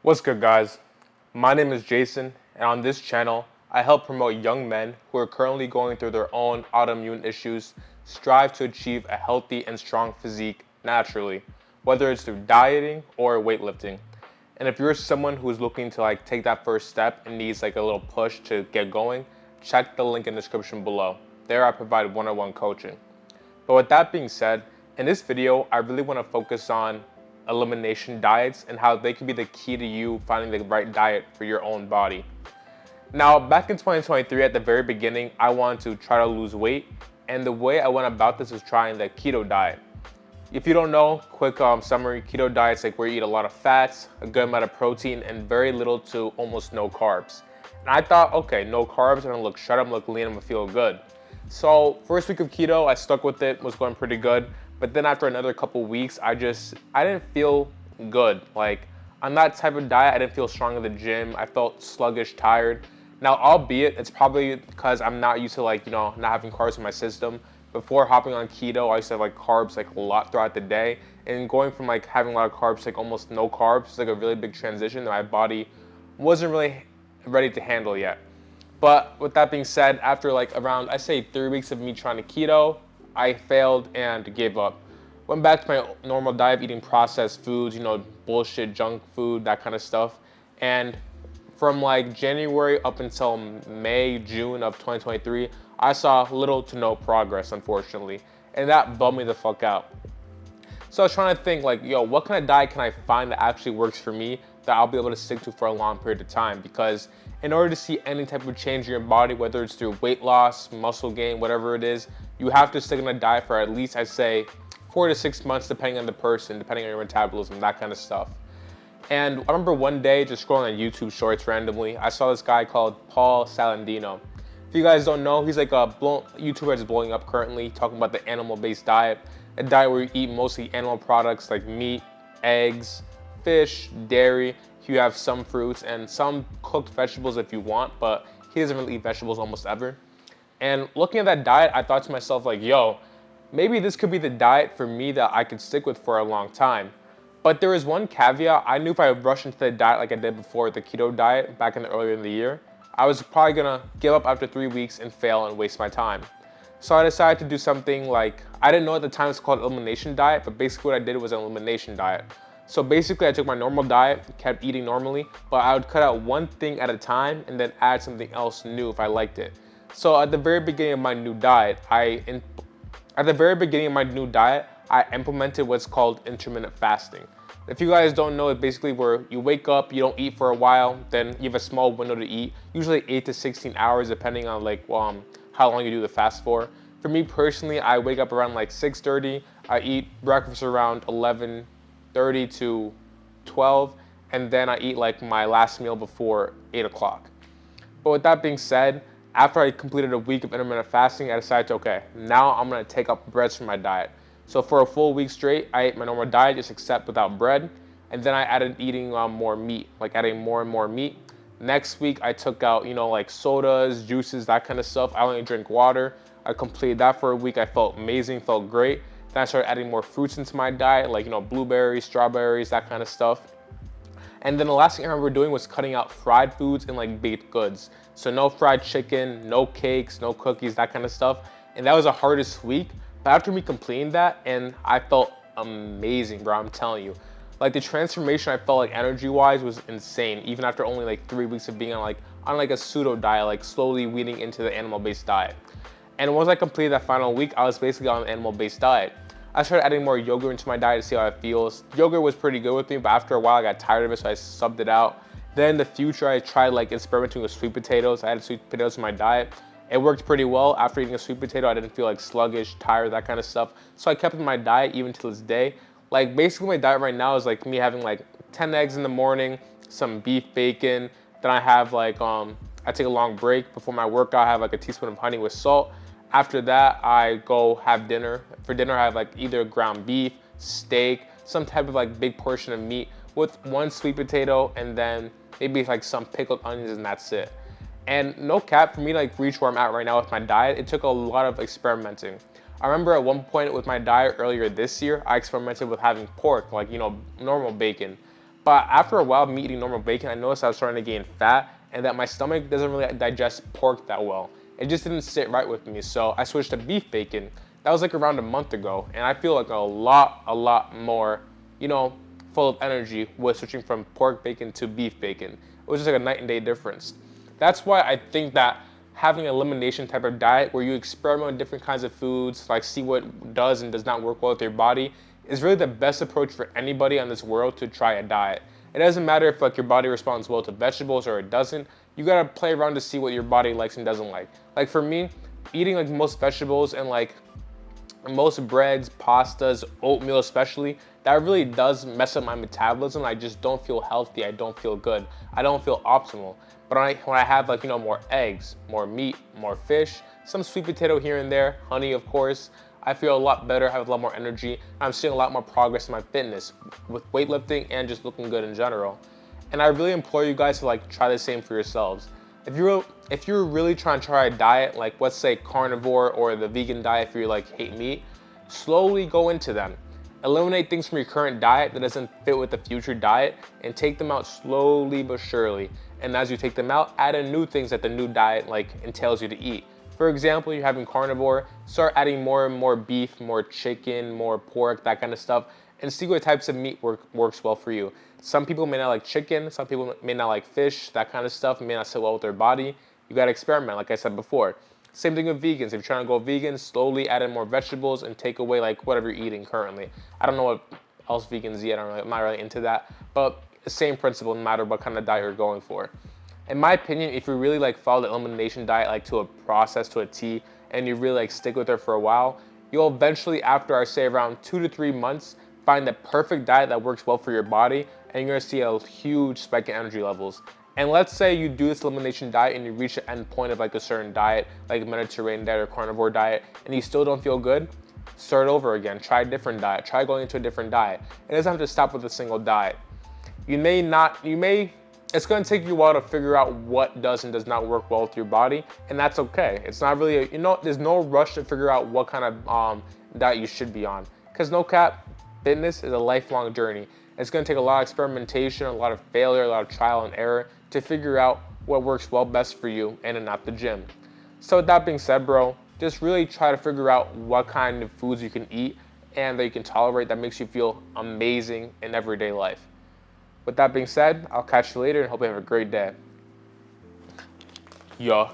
What's good, guys? My name is Jason, and on this channel, I help promote young men who are currently going through their own autoimmune issues strive to achieve a healthy and strong physique naturally, whether it's through dieting or weightlifting. And if you're someone who's looking to take that first step and needs a little push to get going, check the link in the description below. There I provide one-on-one coaching. But with that being said, in this video, I really want to focus on elimination diets and how they can be the key to you finding the right diet for your own body. Now, back in 2023, at the very beginning, I wanted to try to lose weight, and the way I went about this was trying the keto diet. If you don't know, quick summary, keto diet's where you eat a lot of fats, a good amount of protein, and very little to almost no carbs. And I thought, okay, no carbs, I'm gonna look shut, I'm gonna look lean, I'm gonna feel good. So first week of keto, I stuck with it, was going pretty good. But then after another couple weeks, I didn't feel good. On that type of diet, I didn't feel strong in the gym. I felt sluggish, tired. Now, albeit it's probably because I'm not used to not having carbs in my system. Before hopping on keto, I used to have carbs a lot throughout the day. And going from having a lot of carbs to almost no carbs, it's a really big transition that my body wasn't really ready to handle yet. But with that being said, after around, I say 3 weeks of me trying to keto, I failed and gave up. Went back to my normal diet, eating processed foods, bullshit, junk food, that kind of stuff. And from January up until May, June of 2023, I saw little to no progress, unfortunately. And that bummed me the fuck out. So I was trying to think what kind of diet can I find that actually works for me that I'll be able to stick to for a long period of time? Because in order to see any type of change in your body, whether it's through weight loss, muscle gain, whatever it is, you have to stick on a diet for at least, I'd say, 4 to 6 months, depending on the person, depending on your metabolism, that kind of stuff. And I remember one day just scrolling on YouTube Shorts randomly, I saw this guy called Paul Saladino. If you guys don't know, he's a YouTuber that's blowing up currently, talking about the animal-based diet, a diet where you eat mostly animal products like meat, eggs, fish, dairy. You have some fruits and some cooked vegetables if you want, but he doesn't really eat vegetables almost ever. And looking at that diet, I thought to myself yo, maybe this could be the diet for me that I could stick with for a long time. But there was one caveat. I knew if I rushed into the diet like I did before, the keto diet back earlier in the year, I was probably gonna give up after 3 weeks and fail and waste my time. So I decided to do something I didn't know at the time it's called elimination diet, but basically what I did was an elimination diet. So basically I took my normal diet, kept eating normally, but I would cut out one thing at a time and then add something else new if I liked it. So at the very beginning of my new diet, I implemented what's called intermittent fasting. If you guys don't know, it's basically where you wake up, you don't eat for a while, then you have a small window to eat, usually 8 to 16 hours, depending on how long you do the fast for. For me personally, I wake up around 6:30. I eat breakfast around 11:30 to 12, and then I eat my last meal before 8 o'clock. But with that being said, after I completed a week of intermittent fasting, I decided okay, now I'm gonna take up breads from my diet. So for a full week straight, I ate my normal diet, just except without bread. And then I added eating more meat, adding more and more meat. Next week, I took out, sodas, juices, that kind of stuff. I only drink water. I completed that for a week. I felt amazing, felt great. Then I started adding more fruits into my diet, blueberries, strawberries, that kind of stuff. And then the last thing I remember doing was cutting out fried foods and baked goods. So no fried chicken, no cakes, no cookies, that kind of stuff. And that was the hardest week. But after me completing that, and I felt amazing, bro, I'm telling you. The transformation I felt energy-wise was insane, even after only 3 weeks of being on a pseudo diet, slowly weaning into the animal-based diet. And once I completed that final week, I was basically on an animal-based diet. I started adding more yogurt into my diet to see how it feels. Yogurt was pretty good with me, but after a while I got tired of it, so I subbed it out. Then in the future, I tried experimenting with sweet potatoes. I added sweet potatoes in my diet. It worked pretty well. After eating a sweet potato, I didn't feel sluggish, tired, that kind of stuff. So I kept it in my diet even to this day. Basically my diet right now is me having 10 eggs in the morning, some beef bacon. Then I have I take a long break. Before my workout, I have a teaspoon of honey with salt. After that, I go have dinner. For dinner, I have either ground beef, steak, some type of big portion of meat with one sweet potato, and then maybe some pickled onions, and that's it. And no cap, for me to reach where I'm at right now with my diet, it took a lot of experimenting. I remember at one point with my diet earlier this year, I experimented with having pork, normal bacon. But after a while of me eating normal bacon, I noticed I was starting to gain fat and that my stomach doesn't really digest pork that well. It just didn't sit right with me. So I switched to beef bacon. That was like around a month ago. And I feel like a lot more, full of energy with switching from pork bacon to beef bacon. It was just like a night and day difference. That's why I think that having an elimination type of diet where you experiment with different kinds of foods, like see what does and does not work well with your body, is really the best approach for anybody on this world to try a diet. It doesn't matter if like your body responds well to vegetables or it doesn't. You gotta play around to see what your body likes and doesn't like. Like for me, eating like most vegetables and like most breads, pastas, oatmeal especially, that really does mess up my metabolism. I just don't feel healthy. I don't feel good. I don't feel optimal. But when I have like, more eggs, more meat, more fish, some sweet potato here and there, honey of course, I feel a lot better, have a lot more energy. I'm seeing a lot more progress in my fitness with weightlifting and just looking good in general. And I really implore you guys to like try the same for yourselves. If you're really trying to try a diet, like let's say carnivore or the vegan diet if you like hate meat, slowly go into them. Eliminate things from your current diet that doesn't fit with the future diet and take them out slowly but surely. And as you take them out, add in new things that the new diet like entails you to eat. For example, you're having carnivore, start adding more and more beef, more chicken, more pork, that kind of stuff, and see what types of meat works well for you. Some people may not like chicken, some people may not like fish, that kind of stuff may not sit well with their body. You gotta experiment, like I said before. Same thing with vegans. If you're trying to go vegan, slowly add in more vegetables and take away like whatever you're eating currently. I don't know what else vegans eat, I'm not really into that, but the same principle no matter what kind of diet you're going for. In my opinion, if you really like follow the elimination diet like to a process, to a T, and you really like stick with it for a while, you'll eventually, after I say around 2 to 3 months, find the perfect diet that works well for your body, and you're gonna see a huge spike in energy levels. And let's say you do this elimination diet and you reach the end point of like a certain diet, like Mediterranean diet or carnivore diet, and you still don't feel good, start over again, try a different diet, try going into a different diet. It doesn't have to stop with a single diet. It's gonna take you a while to figure out what does and does not work well with your body, and that's okay. It's not really, there's no rush to figure out what kind of diet you should be on. Because no cap, fitness is a lifelong journey. It's gonna take a lot of experimentation, a lot of failure, a lot of trial and error to figure out what works well best for you and not the gym. So with that being said, bro, just really try to figure out what kind of foods you can eat and that you can tolerate that makes you feel amazing in everyday life. With that being said, I'll catch you later and hope you have a great day. Yeah.